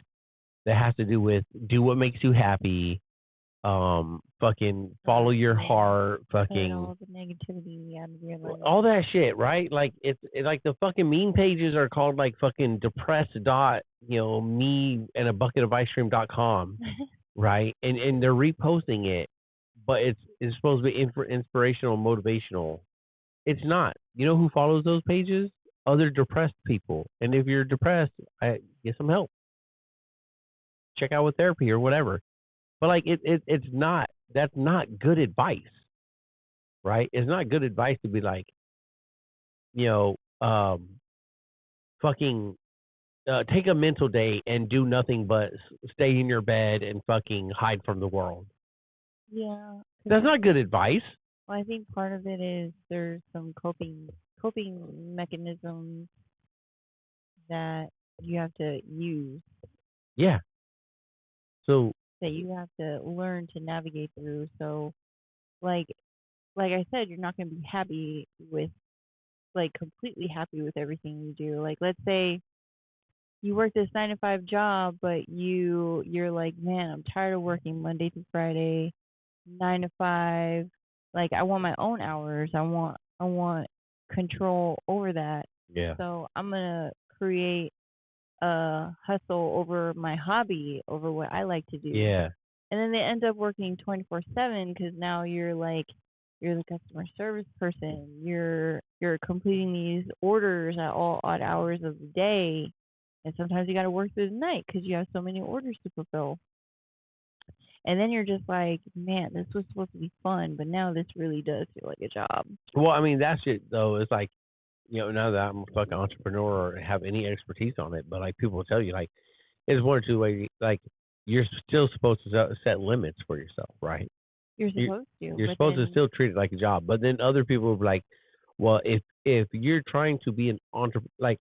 that has to do with do what makes you happy, fucking follow your heart, Cut fucking all the negativity out of your life. all that shit, right? Like it's like the fucking meme pages are called like fucking depressed dot me and a bucket of ice cream.com, right? And they're reposting it, but it's supposed to be inspirational, motivational. It's not. You know who follows those pages? Other depressed people. And if you're depressed, I get some help. check out with therapy or whatever. But like it's not that's not good advice, right? It's not good advice to be like, you know, fucking take a mental day and do nothing but stay in your bed and fucking hide from the world. Yeah. That's not good advice. Well, I think part of it is there's some coping mechanisms that you have to use, Yeah. So that you have to learn to navigate through. So like I said, you're not going to be happy with, like, completely happy with everything you do. Like, let's say you work this 9 to 5 job, but you're like, man, I'm tired of working Monday through Friday, 9 to 5. Like, I want my own hours. I want control over that. yeah, So I'm gonna create a hustle over my hobby, over what I like to do. yeah, And then they end up working 24/7 because now you're the customer service person. You're completing these orders at all odd hours of the day, and sometimes you got to work through the night because you have so many orders to fulfill. And then you're just like, man, this was supposed to be fun, but now this really does feel like a job. Well, I mean, that's it though. It's like, now that I'm a fucking entrepreneur or have any expertise on it, but like people will tell you, like, it's one or two ways. Like, you're still supposed to set limits for yourself, right? You're You, supposed to, you're but supposed to then still treat it like a job. But then other people will be like, well, if you're trying to be an entrepreneur, like,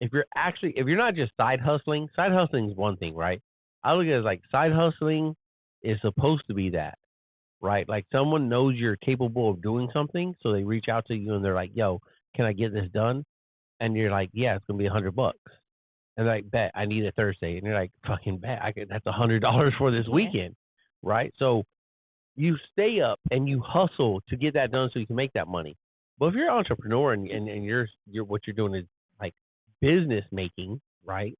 if you're not just side hustling is one thing, right? I look at it as like side hustling is supposed to be that, right? Like someone knows you're capable of doing something, so they reach out to you and they're like, "Yo, can I get this done?" And you're like, "Yeah, it's gonna be $100." And they're like, "Bet, I need it Thursday." And you're like, "Fucking bet, that's $100 for this yeah, weekend," right? So you stay up and you hustle to get that done so you can make that money. But if you're an entrepreneur and you're what you're doing is like business making, right?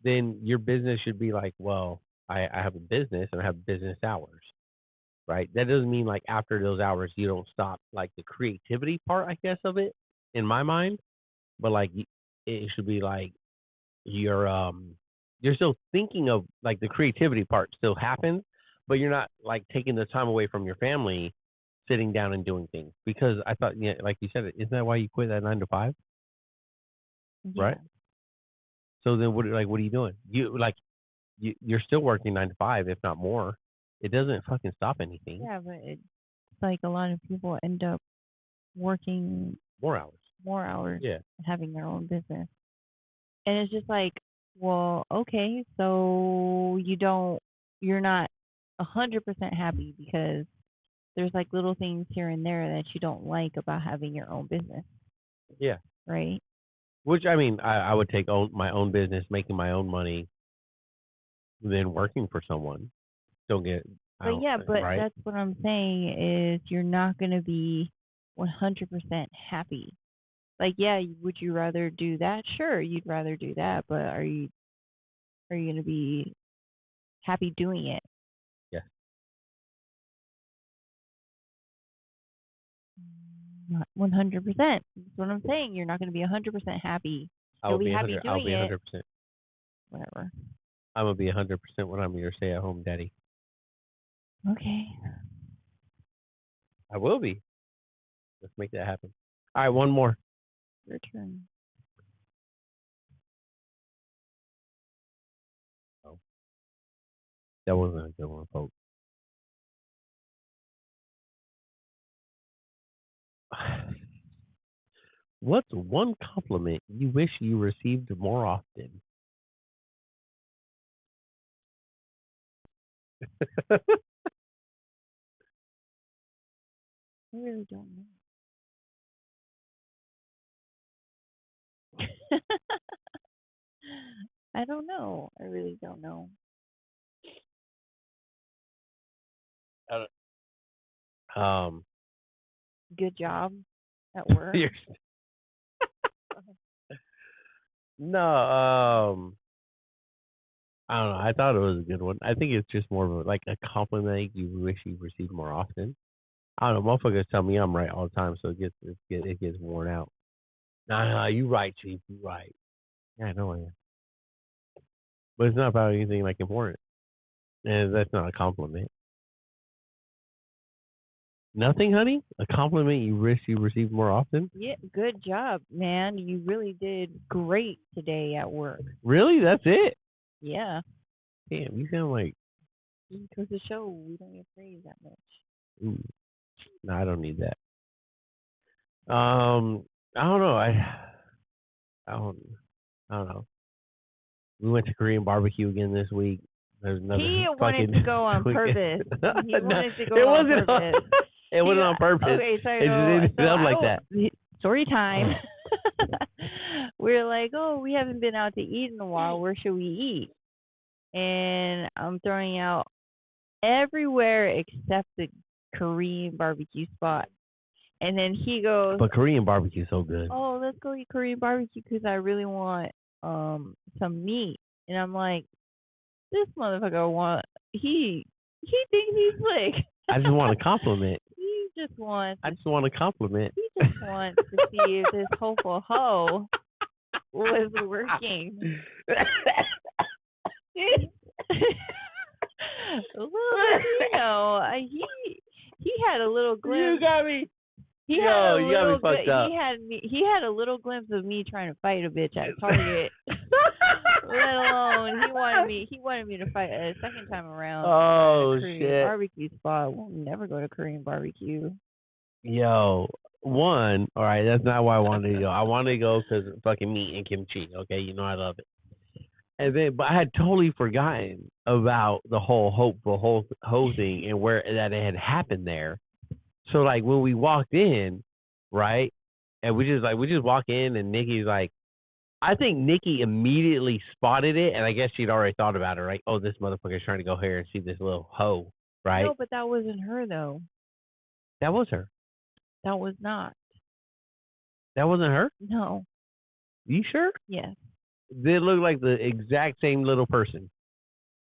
Then your business should be like, well, I have a business and I have business hours, right? That doesn't mean like after those hours you don't stop like the creativity part, I guess, of it in my mind. But like it should be like you're you're still thinking of like the creativity part still happens, but you're not like taking the time away from your family, sitting down and doing things. Because I thought, yeah, like you said, isn't that why you quit that 9 to 5, yeah, right? So then what are you doing? You're still working 9 to 5, if not more. It doesn't fucking stop anything. yeah. But it's like a lot of people end up working More hours. more hours Yeah. and having their own business. And it's just like, well, okay, so you're not 100% happy because there's like little things here and there that you don't like about having your own business, Yeah. right? Which I mean, I would take my own business, making my own money, than working for someone. Don't get, I But don't, yeah, but right? that's what I'm saying is you're not going to be 100% happy. Like, yeah, would you rather do that? Sure, you'd rather do that, but are you going to be happy doing it? Yeah. Not 100%. That's what I'm saying. You're not going to be 100% happy. I You'll will be be happy 100. I'll doing be it, 100%. whatever. I'm gonna be 100% when I'm your stay-at-home daddy. Okay. I will be. Let's make that happen. All right, one more. Your turn. Oh, that wasn't a good one, folks. What's one compliment you wish you received more often? I really don't know. I don't know. I really don't know. um, Good job at work. you're, no, I don't know. I thought it was a good one. I think it's just more of like a compliment you wish you received more often. I don't know. Motherfuckers tell me I'm right all the time, so it gets worn out. Nah, you right, Chief. You right. Yeah, I know I am. but it's not about anything like important, and that's not a compliment. Nothing, honey. A compliment you wish you received more often. Yeah, good job, man. You really did great today at work. Really? That's it? Yeah. Damn, you sound like. Because the show, we don't get praised that much. Ooh, no, I don't need that. I don't know. I don't. I don't know. We went to Korean barbecue again this week. There's another He fucking wanted to go on weekend. purpose. He No, wanted to go it on wasn't purpose. it wasn't on purpose. Okay, so It just ended up like that. Story time. We're like, oh, we haven't been out to eat in a while. Where should we eat? And I'm throwing out everywhere except the Korean barbecue spot. And then he goes, But Korean barbecue is so good. oh, let's go eat Korean barbecue because I really want some meat. And I'm like, this motherfucker he thinks he's slick. I just want a compliment. He just wants. I just want a compliment. He just wants to see if this hopeful hoe was working. Well, he had a little glimpse. You got me. He Yo, had a you got me little fucked up. He had a little glimpse of me trying to fight a bitch at Target. Let alone he wanted me to fight a second time around. Oh Korean shit. barbecue spot. We'll never go to Korean barbecue. Yo, all right, that's not why I wanted to go. I wanted to go because fucking meat and kimchi. Okay, you know I love it. And then, but I had totally forgotten about the whole whole thing and where that it had happened there. So like when we walked in, right, and we just walk in and Nikki's like, I think Nikki immediately spotted it, and I guess she'd already thought about it, right? Oh, this motherfucker's trying to go here and see this little hoe, right? No, but that wasn't her though. That was her. That was not. That wasn't her. No. You sure? Yes. They look like the exact same little person.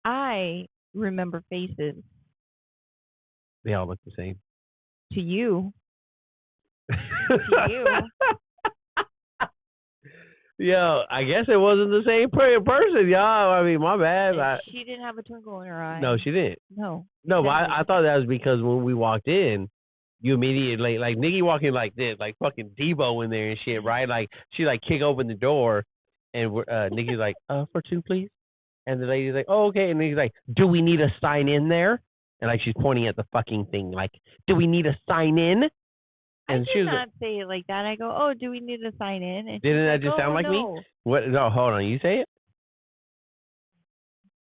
I remember faces. They all look the same. To you. To you. Yo, I guess it wasn't the same person, y'all. I mean, my bad. She didn't have a twinkle in her eye. No, she didn't. No. No, but I thought that was because when we walked in, you immediately like Nikki walking like this, like fucking Debo in there and shit, right? Like she like kick open the door, and Nikki's like, for two, please. And the lady's like, oh, okay. And he's like, do we need a sign in there? And like she's pointing at the fucking thing, like, do we need a sign in? And I did not say it like that. I go, oh, do we need to sign in? And didn't that like, just sound like no. me? What? No, hold on. You say it.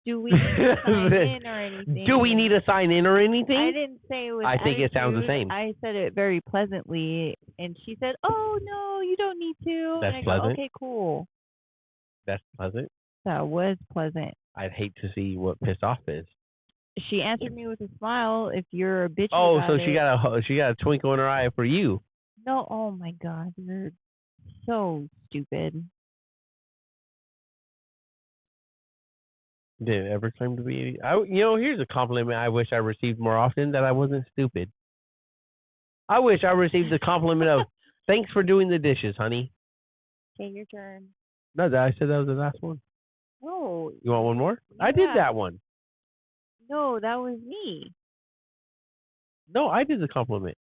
Do we need to sign in or anything? Do we need to sign in or anything? I didn't say it with I think attitude. it sounds the same. I said it very pleasantly, and she said, oh, no, you don't need to. That's and I pleasant. Go, okay, cool. That's pleasant. That was pleasant. I'd hate to see what pissed off is. She answered me with a smile. If you're a bitch, oh, about so it. she got a twinkle in her eye for you. No, oh my God, you're so stupid. Did it ever claim to be? Here's a compliment I wish I received more often: that I wasn't stupid. I wish I received the compliment of "Thanks for doing the dishes, honey." Okay, your turn. No, I said that was the last one. No. You want one more? Yeah. I did that one. No, that was me. No, I did the compliment.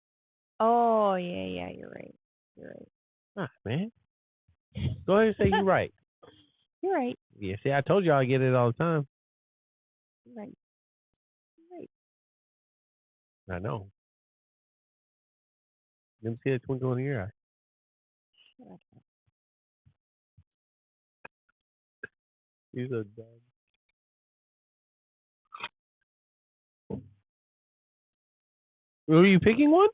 Oh, yeah, you're right. You're right. Ah, man. Go ahead and say you're right. You're right. Yeah, see, I told you I get it all the time. You're right. You're right. I know. Let me see a twinkle in your eye. You're so dumb. Were you picking one?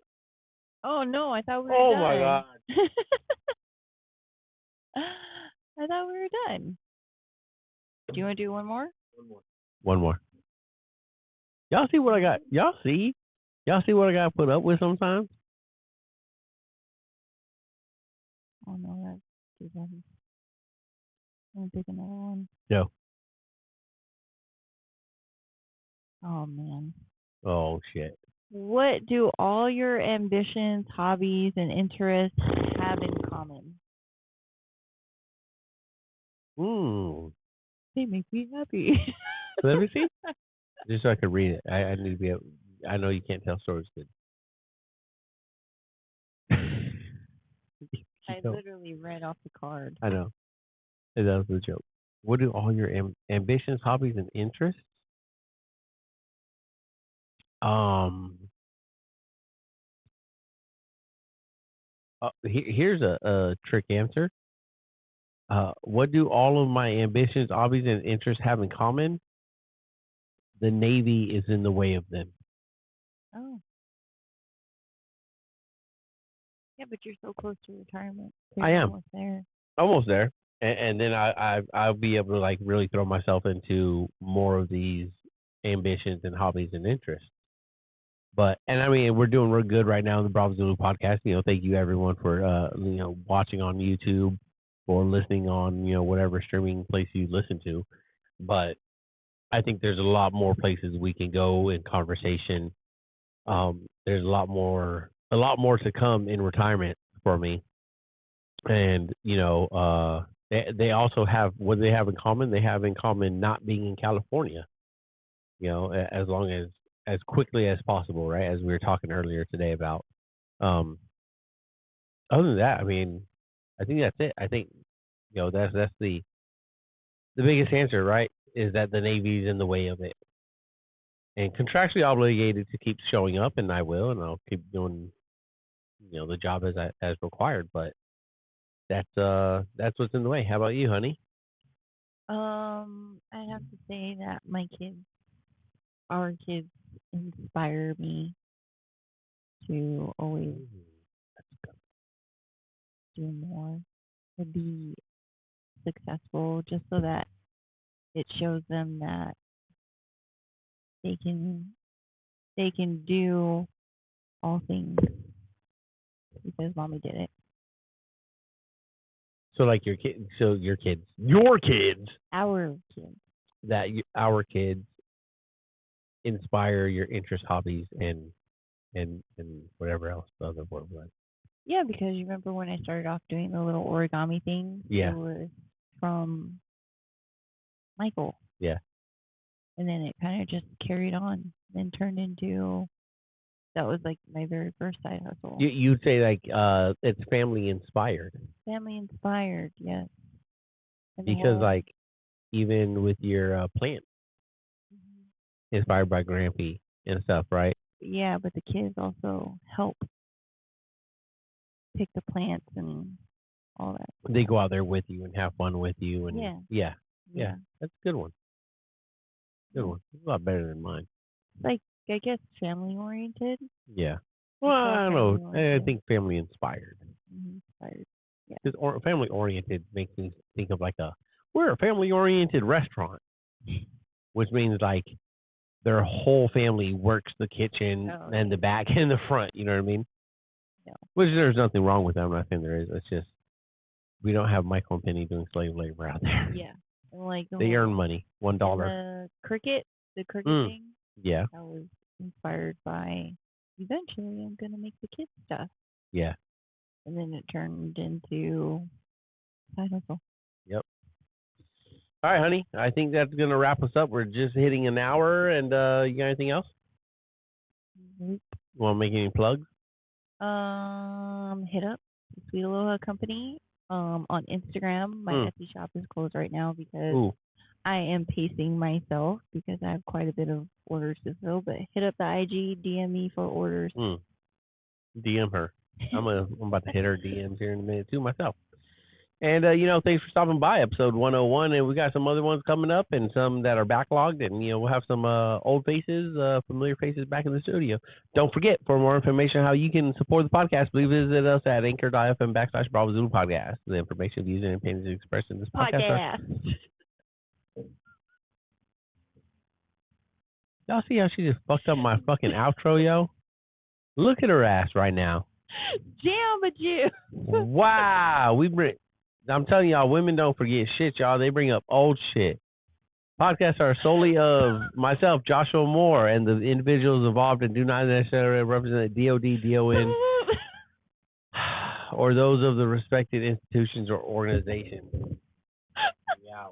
Oh, no, I thought we were Oh, done. my God. I thought we were done. Do you want to do one more? One more. Y'all see what I got? Y'all see what I got to put up with sometimes? Oh, no, that's too heavy. I'm going to pick another one. No. Oh, man. Oh, shit. What do all your ambitions, hobbies, and interests have in common? They make me happy. Let me see. Just so I can read it. I need to be able, I know you can't tell stories good. I literally read off the card. I know. That was a joke. What do all your ambitions, hobbies, and interests? Um, here's a trick answer. What do all of my ambitions, hobbies, and interests have in common? The Navy is in the way of them. Oh. Yeah, but you're so close to retirement. I am almost there. almost there, and then I'll be able to like really throw myself into more of these ambitions and hobbies and interests. But and I mean we're doing real good right now in the Bravo Zulu podcast. Thank you everyone for watching on YouTube or listening on whatever streaming place you listen to. But I think there's a lot more places we can go in conversation. There's a lot more to come in retirement for me. And they also have what they have in common. They have in common not being in California. As long as quickly as possible, right? As we were talking earlier today about. Other than that, I mean, I think that's it. I think that's the biggest answer, right? Is that the Navy's in the way of it, and contractually obligated to keep showing up, and I will, and I'll keep doing the job as required. But that's what's in the way. How about you, honey? I'd have to say that our kids, inspire me to always do more, to be successful, just so that it shows them that they can do all things because mommy did it. So like your kids, our kids, our kids inspire your interest, hobbies, and whatever else the other word was. Yeah, because you remember when I started off doing the little origami thing? Yeah. It was from Michael. Yeah. And then it kind of just carried on and turned into, that was like my very first side hustle. You'd say like it's family inspired. Family inspired, yes. And because like even with your plant, inspired by Grampy and stuff, right? Yeah, but the kids also help pick the plants and all that. They go out there with you and have fun with you, and yeah. That's a good one. Good one. It's a lot better than mine. Like, I guess family oriented. Yeah. Well, I don't know. I think family inspired. Inspired. Yeah. Because family oriented makes me think of like we're a family oriented restaurant, which means like their whole family works the kitchen and the back and the front. You know what I mean? Yeah. Which there's nothing wrong with that. I'm not saying there is. It's just we don't have Michael and Penny doing slave labor out there. Yeah. Like they earn money, $1. The cricket thing. Yeah. I was inspired by. Eventually, I'm gonna make the kids stuff. Yeah. And then it turned into side hustle. Yep. All right, honey. I think that's gonna wrap us up. We're just hitting an hour, and you got anything else? Nope. Want to make any plugs? Hit up Sweet Aloha Company on Instagram. My Etsy shop is closed right now because I am pacing myself because I have quite a bit of orders to fill. But hit up the IG, DM me for orders. DM her. I'm about to hit her DMs here in a minute too myself. And thanks for stopping by episode 101, and we got some other ones coming up and some that are backlogged, and we'll have some old faces, familiar faces back in the studio. Don't forget, for more information on how you can support the podcast, please visit us at anchor.fm/Bravo Zulu Podcast. The information, views, and opinions expressed in this podcast. Y'all see how she just fucked up my fucking outro, yo? Look at her ass right now. Jam-a-jam. Wow. I'm telling y'all, women don't forget shit, y'all. They bring up old shit. Podcasts are solely of myself, Joshua Moore, and the individuals involved and do not necessarily represent DOD, DON, or those of the respected institutions or organizations. Yeah.